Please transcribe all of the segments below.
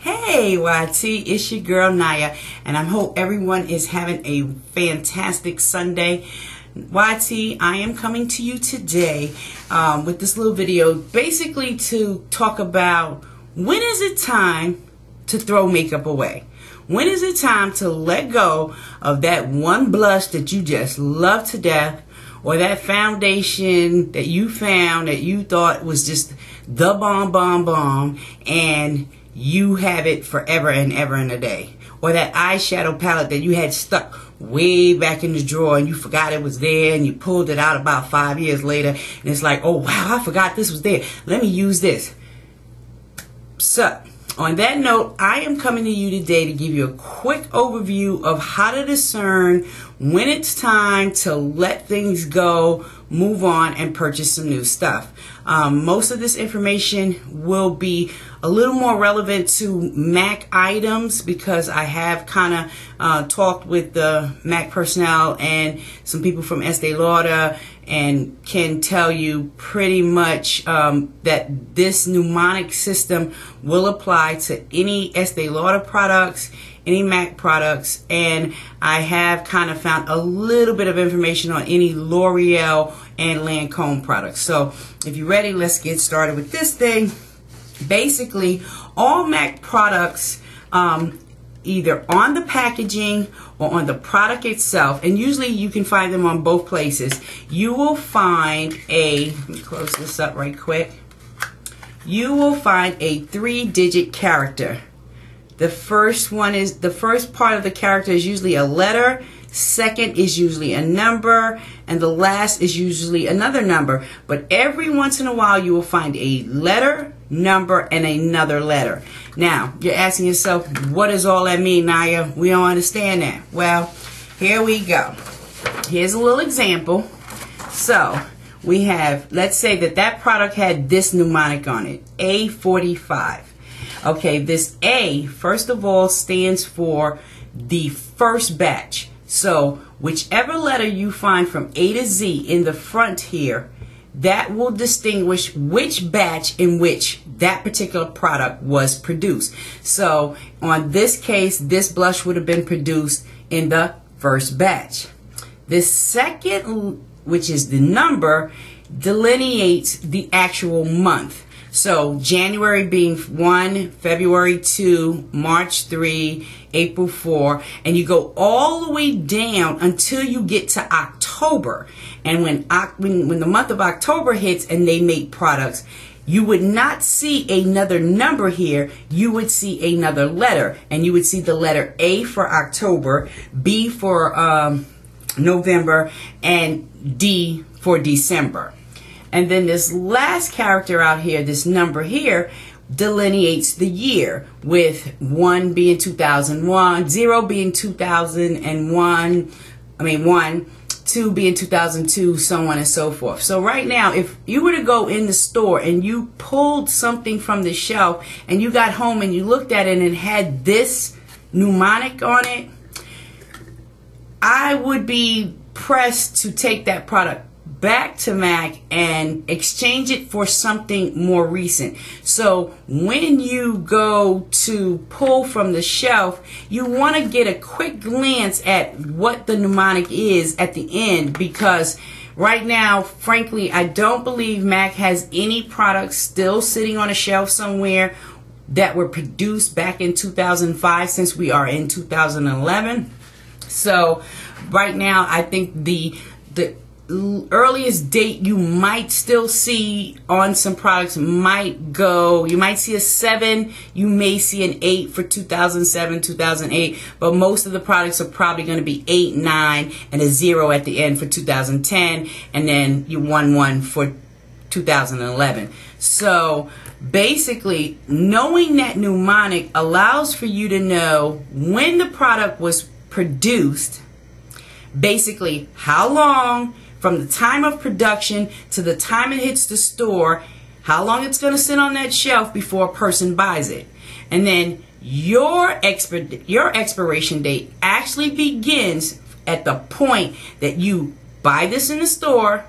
Hey YT, it's your girl Naya, and I hope everyone is having a fantastic Sunday. YT, I am coming to you today with this little video basically to talk about when is it time to throw makeup away. When is it time to let go of that one blush that you just love to death, or that foundation that you found that you thought was just the bomb, and you have it forever and ever and a day, or that eyeshadow palette that you had stuck way back in the drawer and you forgot it was there and you pulled it out about 5 years later and it's like, oh wow, I forgot this was there, let me use this. So on that note, I am coming to you today to give you a quick overview of how to discern when it's time to let things go, move on, and purchase some new stuff. Most of this information will be a little more relevant to MAC items because I have kind of talked with the MAC personnel and some people from Estee Lauder, and can tell you pretty much that this mnemonic system will apply to any Estee Lauder products, any MAC products, and I have kind of found a little bit of information on any L'Oreal and Lancome products. So if you're ready, let's get started with this thing. Basically, all MAC products, either on the packaging or on the product itself, and usually you can find them on both places, you will find let me close this up right quick, you will find a 3-digit character. The first part of the character is usually a letter, second is usually a number, and the last is usually another number. But every once in a while you will find a letter, number, and another letter. Now you're asking yourself, what does all that mean, Naya? We don't understand that. Well, here we go. Here's a little example. So we have, let's say that product had this mnemonic on it, A45. Okay, this A, first of all, stands for the first batch. So whichever letter you find from A to Z in the front here, that will distinguish which batch in which that particular product was produced. So on this case, this blush would have been produced in the first batch. This second, which is the number, delineates the actual month. So January being 1, February 2, March 3, April 4, and you go all the way down until you get to October. And when the month of October hits and they make products, you would not see another number here, you would see another letter, and you would see the letter A for October, B for November, and D for December. And then this last character out here, this number here, delineates the year, with 1 being 2001, 0 being 2001, 2 being 2002, so on and so forth. So right now, if you were to go in the store and you pulled something from the shelf and you got home and you looked at it and it had this mnemonic on it, I would be pressed to take that product back to MAC and exchange it for something more recent. So when you go to pull from the shelf, you want to get a quick glance at what the mnemonic is at the end, because right now, frankly, I don't believe MAC has any products still sitting on a shelf somewhere that were produced back in 2005, since we are in 2011. So right now, I think the earliest date you might still see on some products might go, you might see a 7, you may see an 8 for 2007, 2008, but most of the products are probably going to be 8, 9, and a 0 at the end for 2010, and then you 1 for 2011. So basically, knowing that mnemonic allows for you to know when the product was produced, basically how long from the time of production to the time it hits the store, how long it's going to sit on that shelf before a person buys it. And then your expiration date actually begins at the point that you buy this in the store,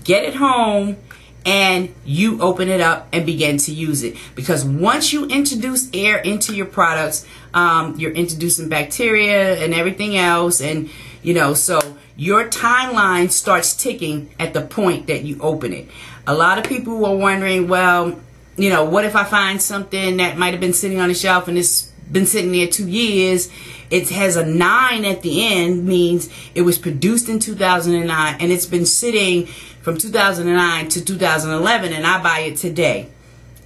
get it home, and you open it up and begin to use it. Because once you introduce air into your products, you're introducing bacteria and everything else, and so your timeline starts ticking at the point that you open it. A lot of people were wondering, well, what if I find something that might have been sitting on the shelf and it's been sitting there 2 years? It has a 9 at the end, means it was produced in 2009 and it's been sitting from 2009 to 2011, and I buy it today.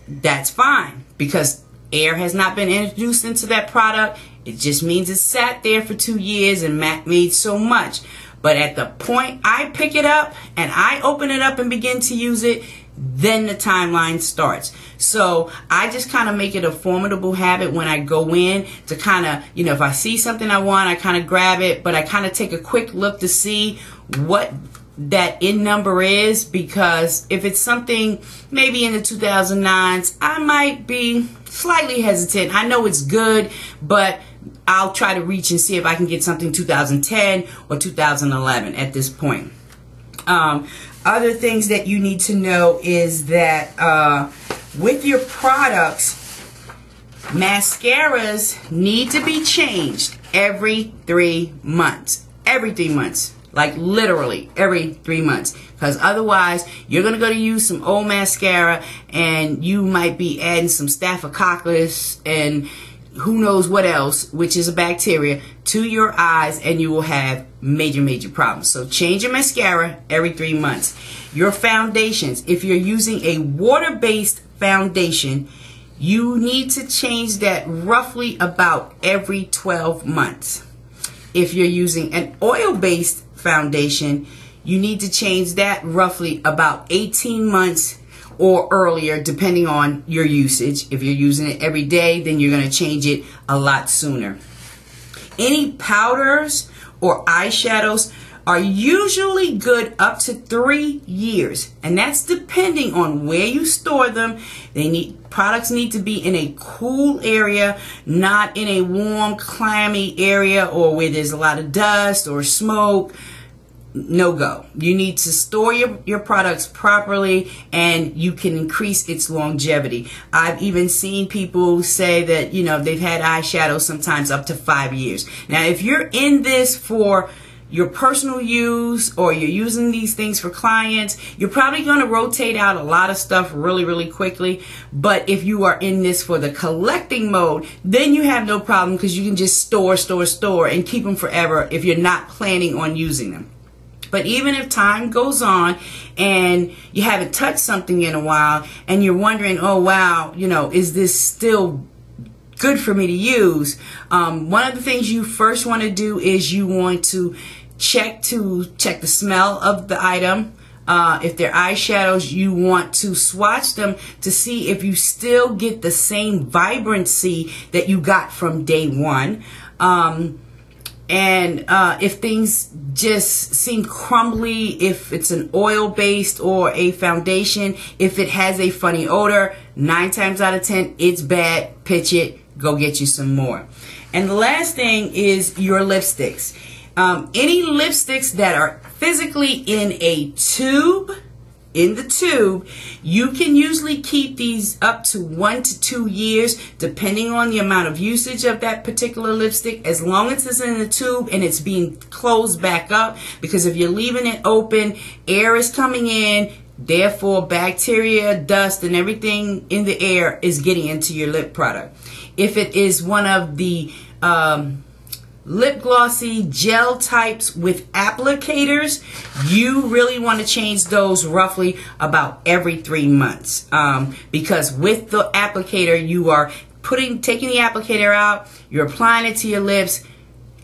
That's fine, because air has not been introduced into that product. It just means it sat there for 2 years and made so much. But at the point I pick it up and I open it up and begin to use it, then the timeline starts. So I just kind of make it a formidable habit when I go in to kind of, if I see something I want, I kind of grab it, but I kind of take a quick look to see what that in number is, because if it's something maybe in the 2009s, I might be slightly hesitant. I know it's good, but I'll try to reach and see if I can get something 2010 or 2011 at this point. Other things that you need to know is that with your products, mascaras need to be changed every 3 months. Every 3 months. Like literally every 3 months. Because otherwise, you're going to go to use some old mascara and you might be adding some Staphylococcus and who knows what else, which is a bacteria, to your eyes, and you will have major problems. So change your mascara every 3 months. Your foundations, if you're using a water-based foundation, you need to change that roughly about every 12 months. If you're using an oil-based foundation, you need to change that roughly about 18 months or earlier, depending on your usage. If you're using it every day, then you're going to change it a lot sooner. Any powders or eyeshadows are usually good up to 3 years, and that's depending on where you store them. Products need to be in a cool area, not in a warm, clammy area or where there's a lot of dust or smoke. No go. You need to store your products properly, and you can increase its longevity. I've even seen people say that, they've had eyeshadow sometimes up to 5 years. Now, if you're in this for your personal use or you're using these things for clients, you're probably going to rotate out a lot of stuff really quickly. But if you are in this for the collecting mode, then you have no problem, because you can just store and keep them forever if you're not planning on using them. But even if time goes on and you haven't touched something in a while and you're wondering, oh wow, is this still good for me to use? One of the things you first want to do is you want to check the smell of the item. If they're eyeshadows, you want to swatch them to see if you still get the same vibrancy that you got from day one. And if things just seem crumbly, if it's an oil-based or a foundation, if it has a funny odor, 9 times out of 10, it's bad. Pitch it. Go get you some more. And the last thing is your lipsticks. Any lipsticks that are physically in a tube, you can usually keep these up to 1 to 2 years, depending on the amount of usage of that particular lipstick, as long as it's in the tube and it's being closed back up. Because if you're leaving it open, air is coming in, therefore bacteria, dust, and everything in the air is getting into your lip product. If it is one of the lip glossy gel types with applicators, you really want to change those roughly about every 3 months, because with the applicator, you are taking the applicator out, you're applying it to your lips,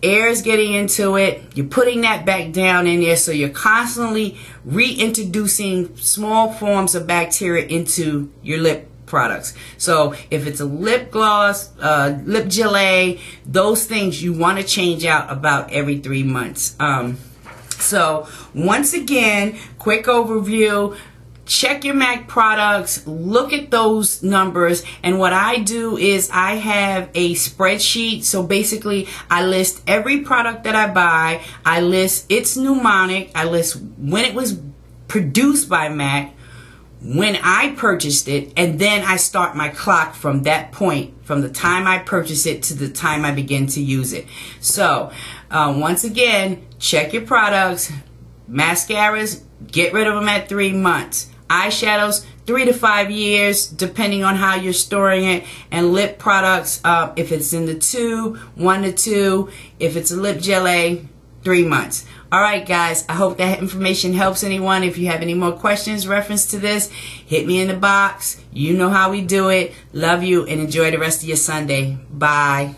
air is getting into it, you're putting that back down in there, so you're constantly reintroducing small forms of bacteria into your lip products. So if it's a lip gloss, lip gelée, those things you want to change out about every 3 months. So once again, quick overview. Check your MAC products, look at those numbers, and what I do is I have a spreadsheet. So basically I list every product that I buy, I list its mnemonic, I list when it was produced by MAC, when I purchased it, and then I start my clock from that point, from the time I purchase it to the time I begin to use it. So once again, check your products. Mascaras, get rid of them at 3 months. Eyeshadows, 3 to 5 years, depending on how you're storing it. And lip products, if it's in the tube, 1 to 2. If it's a lip gelée, 3 months. Alright guys, I hope that information helps anyone. If you have any more questions reference to this, hit me in the box. You know how we do it. Love you and enjoy the rest of your Sunday. Bye.